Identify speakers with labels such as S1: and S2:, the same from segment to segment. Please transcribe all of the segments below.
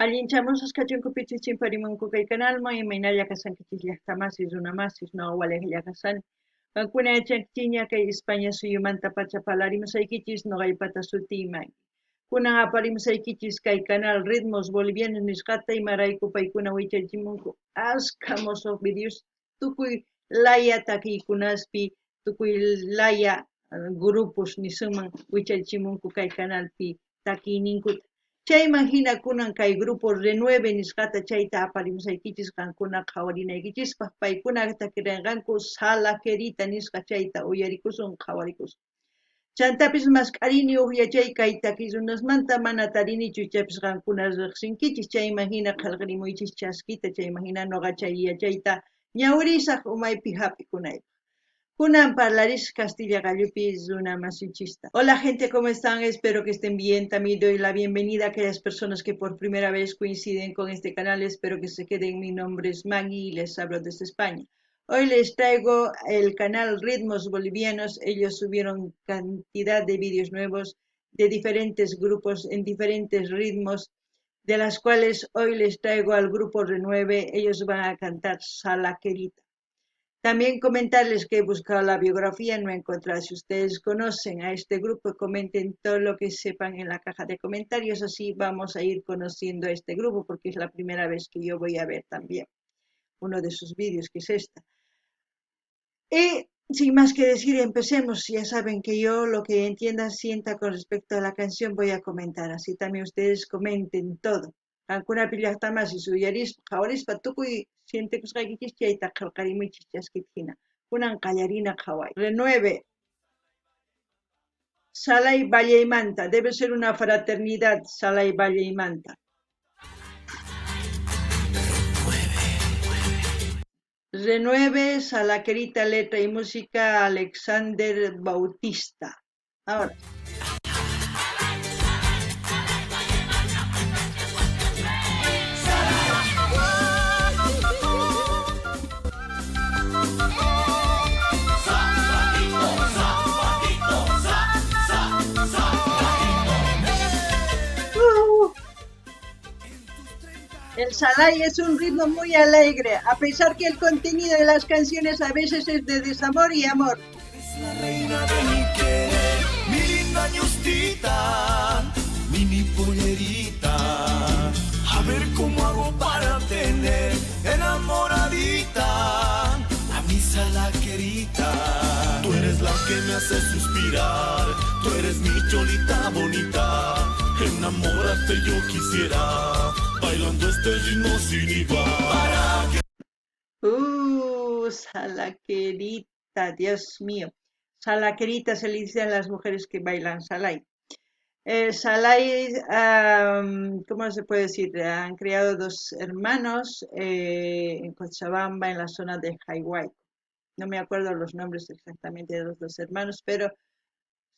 S1: Allinchamos kachunkupichis chimparimunku kay canalman imaynalla kasankichis llaqtamasis runamasis ñuqawalej llaqasani. Kankuna yachankichiña kay España suyumanta pacha palarimusaykichis ñuqaypata sutiymanki. Kunan aparimusaykichis kay canal Ritmos Bolivianos nisqata imarayku paykuna wichaychimunku ashka musuq videos tukuy laya takiykunaspi tukuy laya grupos nisunman wichaychimunku kay canalpi takiyninkuta. Chayman hina kunan kay grupo renueve nisqata chayta aparimusaykichis qankuna qhawarinaykichispaq paykuna takirinqanku sala querita nisqa chayta uyarikusun qhawarikusun. Chantapis masqarini uq yachay kay takirunasmanta mana tarinichu chaypis qankuna riqsinkichis chayman hina qillqarimuychis chaskita chayman hina ñuqa chay yachayta ñawirisaq umaypi hapikunaypaq. Kunan parlaris Castilla Gallupi Zuna Masichista. Hola gente, ¿cómo están? Espero que estén bien. También doy la bienvenida a aquellas personas que por primera vez coinciden con este canal. Espero que se queden. Mi nombre es Maggie y les hablo desde España. Hoy les traigo el canal Ritmos Bolivianos. Ellos subieron cantidad de vídeos nuevos de diferentes grupos en diferentes ritmos, de las cuales hoy les traigo al grupo Renueve. Ellos van a cantar Salaquerita. También comentarles que he buscado la biografía, no he encontrado. Si ustedes conocen a este grupo, comenten todo lo que sepan en la caja de comentarios, así vamos a ir conociendo a este grupo, porque es la primera vez que yo voy a ver también uno de sus vídeos, que es esta. Y sin más que decir, empecemos. Ya saben que yo lo que entienda, sienta con respecto a la canción voy a comentar, así también ustedes comenten todo. Kankuna pillaqtamas suyaris qhawarispa tukuy sientikusqaykichis chayta qillqarimichis chaskitkina kunan qallarina qhaway. Renueve Salay Vallaymanta, debe ser una fraternidad Salay Vallaymanta. Renueve Salaquerita, letra y música Alexander Bautista. Ahora el salay es un ritmo muy alegre, a pesar que el contenido de las canciones a veces es de desamor y amor.
S2: Es la reina de mi querer, mi linda ñustita, mi pollerita. A ver cómo hago para tener enamoradita a mi salaquerita. Tú eres la que me hace suspirar, tú eres mi cholita bonita. Enamórate yo quisiera, bailando este ritmo sin igual. Para que
S1: Salaquerita, Dios mío. Salaquerita se le dice a las mujeres que bailan salay. Salay, ¿cómo se puede decir? Han creado dos hermanos en Cochabamba, en la zona de Jaihuayco. No me acuerdo los nombres exactamente de los dos hermanos, pero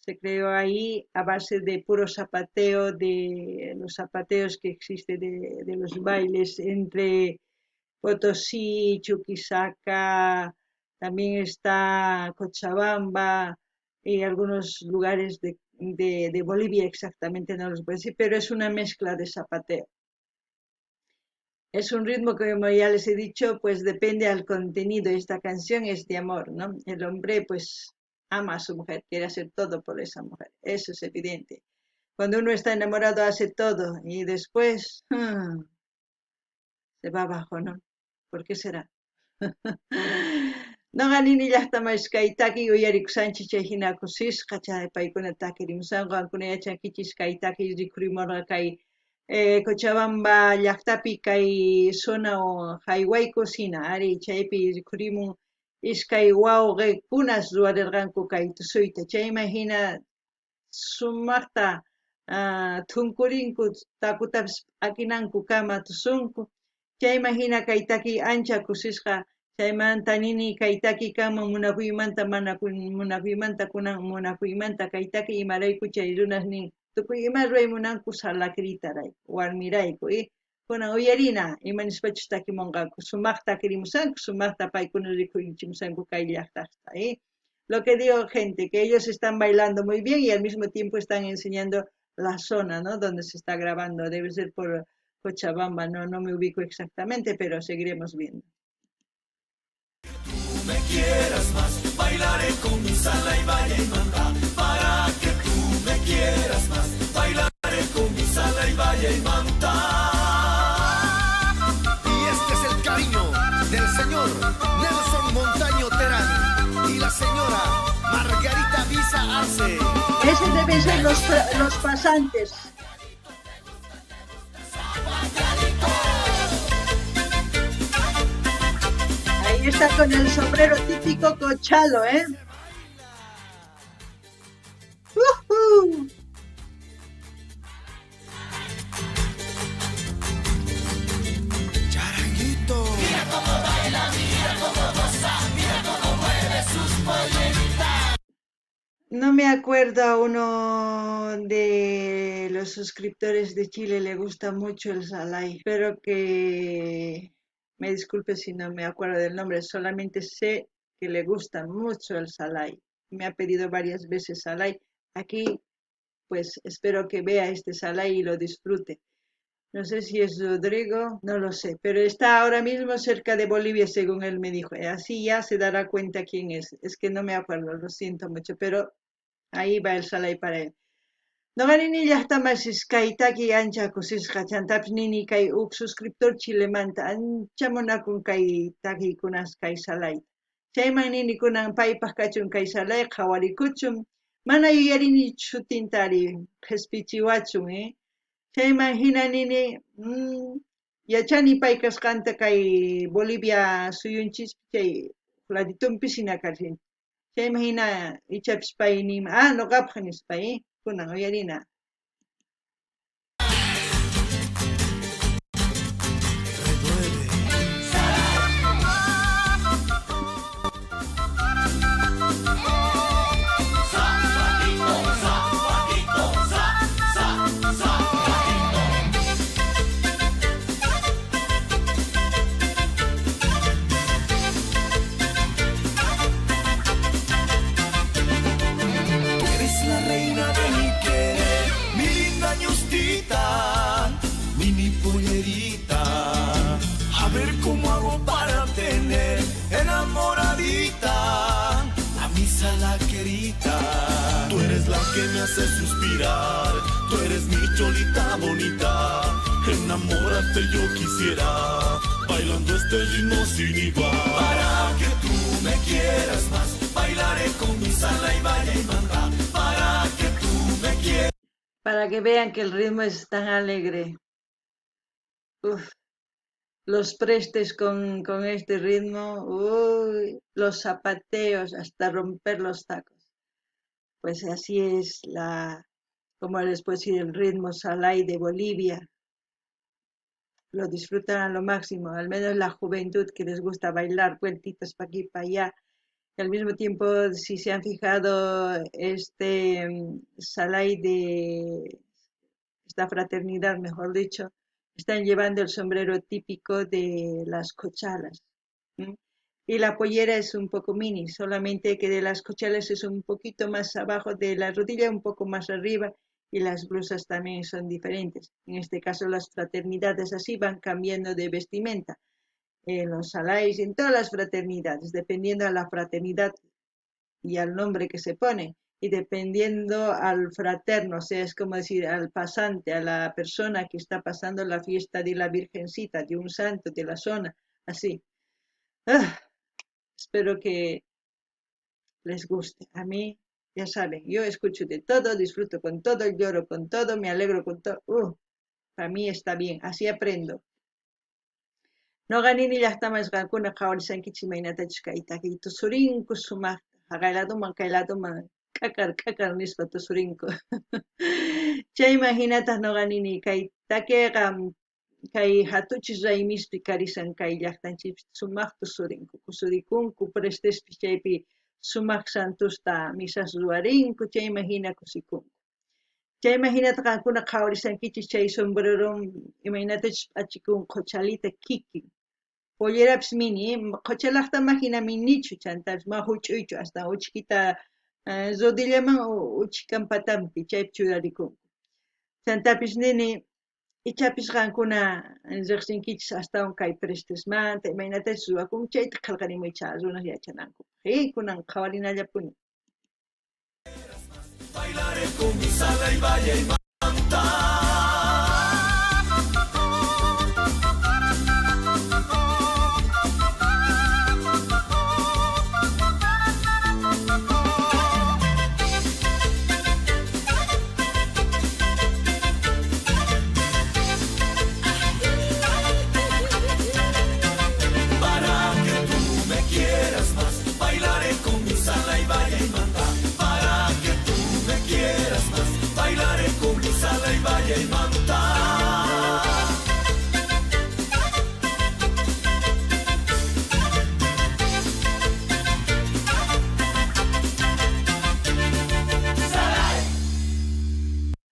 S1: se creó ahí a base de puro zapateo, de los zapateos que existen de los bailes entre Potosí, Chuquisaca, también está Cochabamba y algunos lugares de Bolivia, exactamente no los puedo decir, pero es una mezcla de zapateo. Es un ritmo que, como ya les he dicho, pues depende al contenido. Esta canción es de amor, ¿no? El hombre pues ama a su mujer, quiere hacer todo por esa mujer, eso es evidente. Cuando uno está enamorado hace todo y después se va abajo, ¿no? ¿Por qué será? Noqanini llaqtamasqaytaki uyarikushanchis chay hina kusisqa chay paykuna takirimusanqa qankuna yachankichis kay taki rikurimurqa kay Cochabamba llaqtapi kay zona Jaihuayco sina ari chaypi rikurimun iskay wawqiikunas ruwarirqanku kay tusuyta chayman hina sumaqta thunkurinku takutapis p'akinanku kama tusunku chayman hina kay taki ancha kusisqa chaymanta nini kay taki kanman munakuymanta mana munakuymanta kunan munakuymanta kay taki imarayku chay runas nin tukuy ima ruraymunanku salaqueritarayku warmirayku kunan uyarina imanispachu takimunqanku sumaqta takirimusanku sumaqta paykuna rikurichimusanku kay llaqtasta lo que digo gente que ellos están bailando muy bien y al mismo tiempo están enseñando la zona, ¿no? Donde se está grabando debe ser Cochabamba, no me ubico exactamente, pero seguiremos viendo.
S2: Tú me quieras más, bailaré con mi sala y vaya y manda. Para que tú me quieras más, bailaré con mi sala y vaya y manda.
S3: Y este es el cariño del señor Nelson Montaño Terán y la señora Margarita Visa Arce.
S1: Ese deben ser los pasantes. Ahí está con el sombrero típico cochalo, ¿eh? ¡Uhú!
S3: Charanguito. Mira cómo baila, mira cómo goza, mira cómo mueve sus polleritas.
S1: No me acuerdo a uno de los suscriptores de Chile, le gusta mucho el salai. Espero que me disculpe si no me acuerdo del nombre, solamente sé que le gusta mucho el salai. Me ha pedido varias veces salai. Aquí, pues espero que vea este salai y lo disfrute. No sé si es Rodrigo, no lo sé, pero está ahora mismo cerca de Bolivia, según él me dijo. Así ya se dará cuenta quién es. Es que no me acuerdo, lo siento mucho, pero ahí va el salai para él. Noqanini llaqtamas kaytaki ancha kusisqa chantapis nini kay suscriptor chilemanta ancha munakun kay takiykunas kay salay. Chayman nini kunan paypaq kachun kay salay qhawarikuchun mana yuyarini shutintari qhispichiwachun chayman hina nini yachani pay kasqanta kay Bolivia suyunchis chay laditumpis hina karhin. Chayman hina ichapis pay nima noqapaq nispa kunan uyarina.
S2: Eres la reina de mi querer, mi linda ñustita, mini pollerita. A ver cómo hago para tener enamoradita a mi salaquerita. Tú eres la que me hace suspirar, tú eres mi cholita bonita. Enamórate yo quisiera, bailando este ritmo sin igual. Para que tú me quieras más, bailaré con mi sala y vaya y manda. Para que tú me quieras.
S1: Para que vean que el ritmo es tan alegre. Uf, los prestes con este ritmo, uy, los zapateos hasta romper los tacos. Pues así es como les puedo decir, el ritmo salai de Bolivia. Lo disfrutan a lo máximo, al menos la juventud que les gusta bailar vueltitas para aquí para allá. Y al mismo tiempo, si se han fijado, este salai de esta fraternidad, mejor dicho, están llevando el sombrero típico de las cochalas. ¿M? Y la pollera es un poco mini, solamente que de las cochalas es un poquito más abajo de la rodilla, un poco más arriba, y las blusas también son diferentes. En este caso, las fraternidades así van cambiando de vestimenta. En los salais, en todas las fraternidades, dependiendo de la fraternidad y al nombre que se pone, y dependiendo al fraterno, o sea, es como decir, al pasante, a la persona que está pasando la fiesta de la Virgencita, de un santo de la zona, así. Ah, espero que les guste. A mí, ya saben, yo escucho de todo, disfruto con todo, lloro con todo, me alegro con todo. Para mí está bien, así aprendo. No ganini llaqtamas qankuna qhawarisankichis imaynatachus kaytaki tusurinku sumaqta haqayladuman kayladuman k'akar nispa tusurinku. Chayman hinataq noqanini kay takiqa kay hatuchis raymispi karisan kay llaqtanchipis sumaq tusurinku kusurikunku prestespis chaypi sumaq santusta misas ruwarinku chayman hina kusikunku. Chayman hinataq qankuna qhawarisankichis chay sombrero imaynatachus p'achikun qochalita kikin. Pollerapis mini, qochalaqtaman hina minichu chantapis ma huch'uychu hasta uchkita rodillaman uchkan patanpi chaypi churarikunku. Chantapis nini Ichapis qankuna riqsinkichis astawan kay prestesmanta imaynatachis ruwakunki chayta qillqarimuycha runaq yachananku kunan qhawarinallapuni.
S2: Bailaré con mi sala y valle y manta.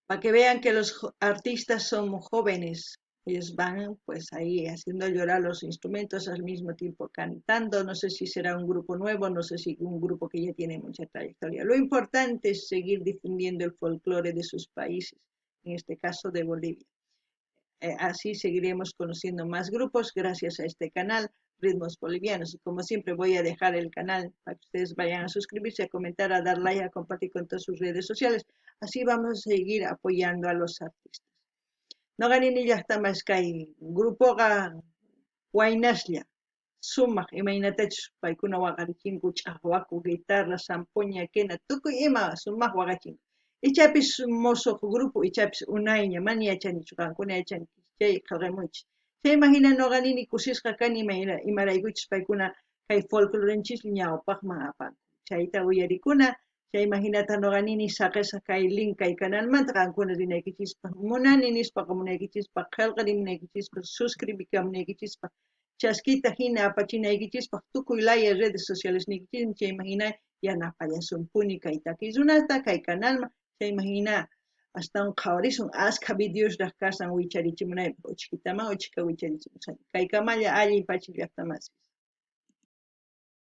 S1: Para que vean que los artistas son jóvenes, ellos van pues ahí haciendo llorar los instrumentos al mismo tiempo cantando, no sé si será un grupo nuevo, no sé si un grupo que ya tiene mucha trayectoria. Lo importante es seguir difundiendo el folclore de sus países, en este caso de Bolivia. Así seguiremos conociendo más grupos gracias a este canal, Ritmos Bolivianos. Y como siempre voy a dejar el canal para que ustedes vayan a suscribirse, a comentar, a dar like, a compartir con todas sus redes sociales. Así vamos a seguir apoyando a los artistas. No ganini llaqtamas kay grupoqa waynaslla sumaq imaynatachus paykuna waqarichinku ch'aqwaku, guitarra, zampoña, quena, tukuy ima sumaq waqachinku. Ichapis mozoq grupo, ichapis unayña, mana yachanichu qankuna yachanki chay qillqamuychis. Chayman hina nuqanini kusisqa kani imaraykuchus paykuna kay folclorenchis ñawpaqman apanku. Chayta uyarikuna, chayman hinata nuqanini saqisqa kay link kay canalmanta qankuna rinaykichispa, munani nispaqa munaykichispa, qillqarimunaykichispa, suscribikamunaykichispa, chaskita hina apachinaykichishpa tukuy laya redes sociales niykichismi chayman hina yanapallasumpuni kay takiy runata kay canalman chayman hina astawan qhawarisun ashka videos kashan wicharichimunaypaq uchkitaman uchka wicharichimusani kaykamalla allin pachik llaqtamaspi.